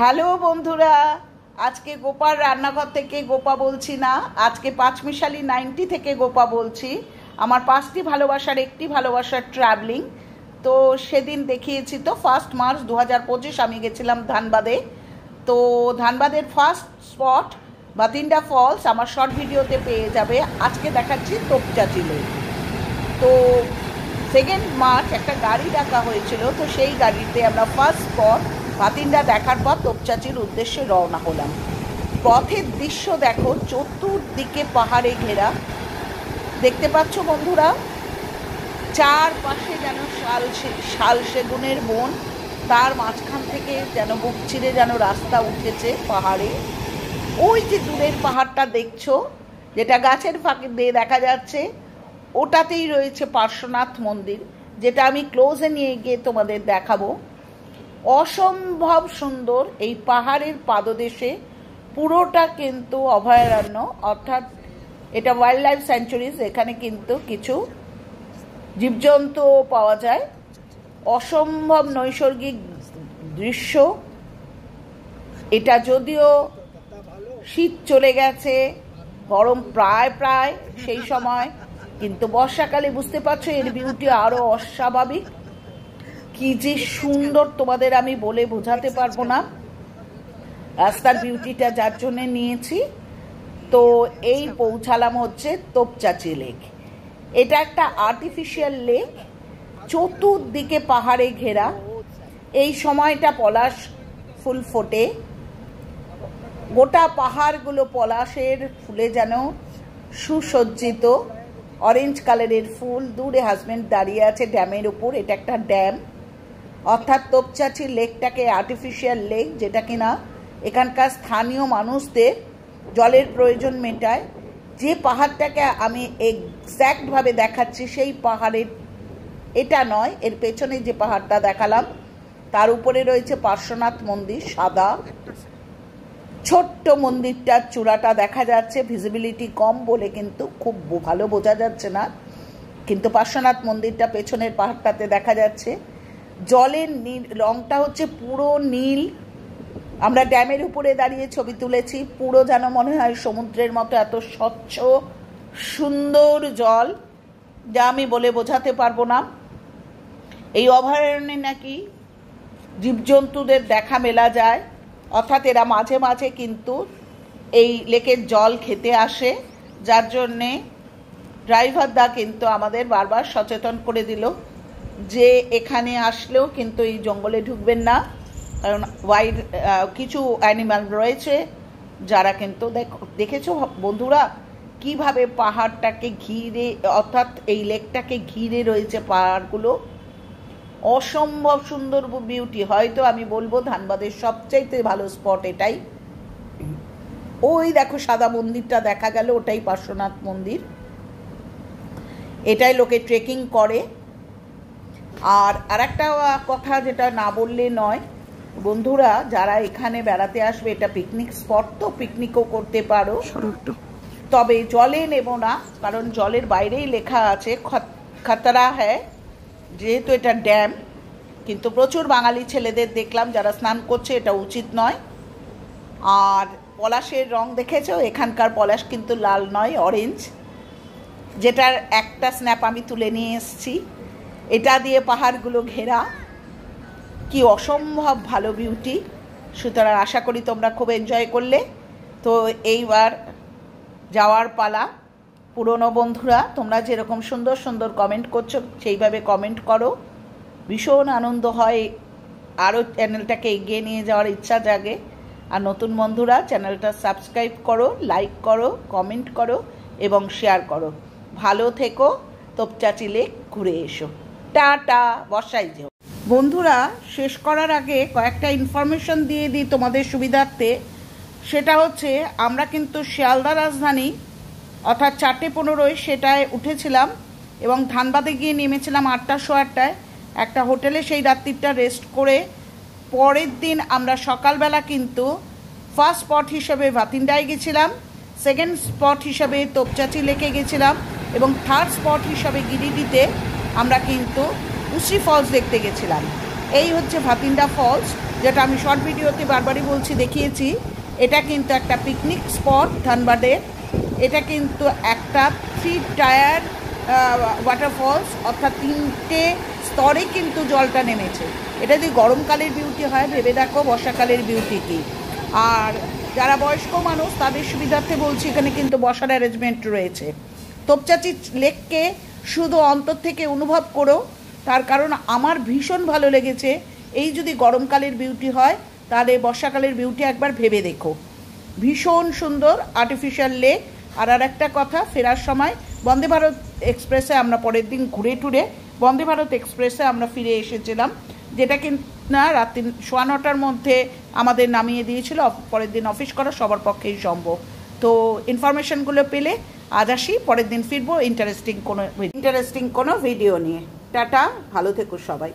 Hello বন্ধুরা, আজকে গোপার রান্নাঘর থেকে গোপা বলছি না, আজকে পাঁচমিশালি 90 থেকে গোপা বলছি। আমার 5টি ভালোবাসার একটি ভালোবাসার ট্রাভেলিং। তো সেদিন দেখিয়েছি তো 1 মার্চ 2025 আমি গেছিলাম ধানবাদে। তো ধানবাদের ফার্স্ট স্পট ভাতিন্ডা ফলস আমার শর্ট ভিডিওতে পেয়ে যাবে। আজকে দেখাচ্ছি তোপচাঁচি লেক। তো 2 মার্চ একটা গাড়ি ডাকা হয়েছিল, তো সেই গাড়িতে আমরা ফার্স্ট স্পট ভাতিন্ডা দেখার পর তোপচাঁচির উদ্দেশ্যে রওনা হলাম। পথের দৃশ্য দেখো, চতুর্দিকে পাহাড়ে ঘেরা। দেখতে পাচ্ছ বন্ধুরা, চারপাশে যেন শাল সেগুনের বন, তার মাঝখান থেকে যেন বুক চিরে যেন রাস্তা উঠেছে পাহাড়ে। ওই যে দূরের পাহাড়টা দেখছো, যেটা গাছের ফাঁকে দিয়ে দেখা যাচ্ছে, ওটাতেই রয়েছে পার্শ্বনাথ মন্দির, যেটা আমি ক্লোজে নিয়ে গিয়ে তোমাদের দেখাবো। অসম্ভব সুন্দর এই পাহাড়ের পাদদেশে, পুরোটা কিন্তু অভয়ারণ্য, অর্থাৎ এটা ওয়াইল্ড লাইফ স্যাঞ্চুরিজ। এখানে কিন্তু কিছু জীবজন্তু পাওয়া যায়। অসম্ভব নৈসর্গিক দৃশ্য এটা। যদিও শীত চলে গেছে, গরম প্রায় সেই সময়, কিন্তু বর্ষাকালে বুঝতে পারছো এর বিউটি আরো অস্বাভাবিক। কি যে সুন্দর তোমাদের আমি বলে বোঝাতে পারবো না রাস্তার বিউটিটা, যার জন্য নিয়েছি। তো এই পৌঁছালাম হচ্ছে তোপচাঁচি লেক। এটা একটা আর্টিফিশিয়াল লেক, চতুর্দিকে পাহাড়ে ঘেরা। এই সময়টা পলাশ ফুল ফোটে, গোটা পাহাড়গুলো পলাশের ফুলে যেন সুসজ্জিত। অরেঞ্জ কালারের ফুল। দূরে হাজব্যান্ড দাঁড়িয়ে আছে ড্যামের উপর। এটা একটা ড্যাম, অর্থাৎ তোপচাঁচি লেকটাকে আর্টিফিশিয়াল লেক, যেটা কিনা এখানকার স্থানীয় মানুষদের জলের প্রয়োজন মেটায়। যে পাহাড়টাকে আমি এক্স্যাক্টভাবে দেখাচ্ছি, সেই পাহাড়ের এটা নয়, এর পেছনে যে পাহাড়টা দেখালাম তার উপরে রয়েছে পার্শ্বনাথ মন্দির, সাদা ছোট্ট মন্দিরটার চূড়াটা দেখা যাচ্ছে। ভিজিবিলিটি কম বলে কিন্তু খুব ভালো বোঝা যাচ্ছে না, কিন্তু পার্শ্বনাথ মন্দিরটা পেছনের পাহাড়টাতে দেখা যাচ্ছে। জলের নীল রংটা হচ্ছে পুরো নীল। আমরা ড্যামের উপরে দাঁড়িয়ে ছবি তুলেছি, পুরো যেন মনে হয় সমুদ্রের মতো, এত স্বচ্ছ সুন্দর জল, যা আমি বলে বোঝাতে পারবো না। এই অভয়ারণ্যে নাকি জীবজন্তুদের দেখা মেলা যায়, অর্থাৎ এরা মাঝে মাঝে কিন্তু এই লেকের জল খেতে আসে, যার জন্যে ড্রাইভারদা কিন্তু আমাদের বারবার সচেতন করে দিল যে এখানে আসলেও কিন্তু এই জঙ্গলে ঢুকবেন না, কারণ ওয়াইল্ড কিছু অ্যানিমাল রয়েছে যারা কিন্তু দেখেছো বন্ধুরা কিভাবে পাহাড়টাকে ঘিরে, অর্থাৎ এই লেকটাকে ঘিরে রয়েছে পাহাড়গুলো। অসম্ভব সুন্দর বিউটি। হয়তো আমি বলবো ধানবাদের সবচাইতে ভালো স্পট এটাই। ওই দেখো সাদা মন্দিরটা দেখা গেল, ওটাই পার্শ্বনাথ মন্দির। এটাই লোকে ট্রেকিং করে। আর আরেকটা কথা যেটা না বললে নয় বন্ধুরা, যারা এখানে বেড়াতে আসবে, এটা পিকনিক স্পট, তো পিকনিকও করতে পারো, তবে জলে নেব না, কারণ জলের বাইরেই লেখা আছে খতরা হ্যায়, যেহেতু এটা ড্যাম। কিন্তু প্রচুর বাঙালি ছেলেদের দেখলাম যারা স্নান করছে, এটা উচিত নয়। আর পলাশের রং দেখেছো, এখানকার পলাশ কিন্তু লাল নয়, অরেঞ্জ, যেটার একটা স্ন্যাপ আমি তুলে নিয়ে এসেছি। এটা দিয়ে পাহাড়গুলো ঘেরা, কি অসম্ভব ভালো বিউটি। সুতরাং আশা করি তোমরা খুব এনজয় করলে। তো এইবার যাওয়ার পালা। পুরনো বন্ধুরা, তোমরা যেরকম সুন্দর সুন্দর কমেন্ট করছো, সেইভাবে কমেন্ট করো, ভীষণ আনন্দ হয়, আরও চ্যানেলটাকে এগিয়ে নিয়ে যাওয়ার ইচ্ছা জাগে। আর নতুন বন্ধুরা, চ্যানেলটা সাবস্ক্রাইব করো, লাইক করো, কমেন্ট করো এবং শেয়ার করো। ভালো থেকো, তোপচাঁচি লেক ঘুরে এসো। টাটা। বর্ষায় যেও বন্ধুরা। শেষ করার আগে কয়েকটা ইনফরমেশন দিয়ে দিই তোমাদের সুবিধার্থে। সেটা হচ্ছে, আমরা কিন্তু শিয়ালদা রাজধানী অর্থাৎ 4:15 সেটায় উঠেছিলাম এবং ধানবাদে গিয়ে নেমেছিলাম 8টা সোয়া 8টায় একটা হোটেলে। সেই রাত্রিটা রেস্ট করে পরের দিন আমরা সকালবেলা কিন্তু ফার্স্ট স্পট হিসেবে ভাতিন্ডায় গেছিলাম, সেকেন্ড স্পট হিসাবে তোপচাঁচি লেকে গেছিলাম এবং থার্ড স্পট হিসাবে গিরিডিতে আমরা কিন্তু উসরি ফলস দেখতে গেছিলাম। এই হচ্ছে ভাতিন্ডা ফলস, যেটা আমি শর্ট ভিডিওতে বারবারই বলছি, দেখিয়েছি। এটা কিন্তু একটা পিকনিক স্পট ধানবাদের। এটা কিন্তু একটা 3 টায়ার ওয়াটারফলস, অর্থাৎ 3টে স্তরে কিন্তু জলটা নেমেছে। এটা যদি গরমকালের বিউটি হয়, ভেবে দেখো বর্ষাকালের বিউটি কী। আর যারা বয়স্ক মানুষ তাদের সুবিধার্থে বলছি, এখানে কিন্তু বসার অ্যারেঞ্জমেন্ট রয়েছে। তোপচাচি লেককে শুধু অন্তর থেকে অনুভব করো, তার কারণ আমার ভীষণ ভালো লেগেছে। এই যদি গরমকালের বিউটি হয়, তাহলে বর্ষাকালের বিউটি একবার ভেবে দেখো। ভীষণ সুন্দর আর্টিফিশিয়াল লেক। আর একটা কথা, ফেরার সময় বন্দে ভারত এক্সপ্রেসে আমরা পরের দিন ঘুরে টুরে বন্দে ভারত এক্সপ্রেসে আমরা ফিরে এসেছিলাম, যেটা কিন্তু না রাত্রি 9:15টার মধ্যে আমাদের নামিয়ে দিয়েছিল। পরের দিন অফিস করা সবার পক্ষেই সম্ভব। তো ইনফরমেশনগুলো পেলে আজ আসি, পরের দিন ফিরবো ইন্টারেস্টিং কোনো ভিডিও নিয়ে। টাটা, ভালো থেকো সবাই।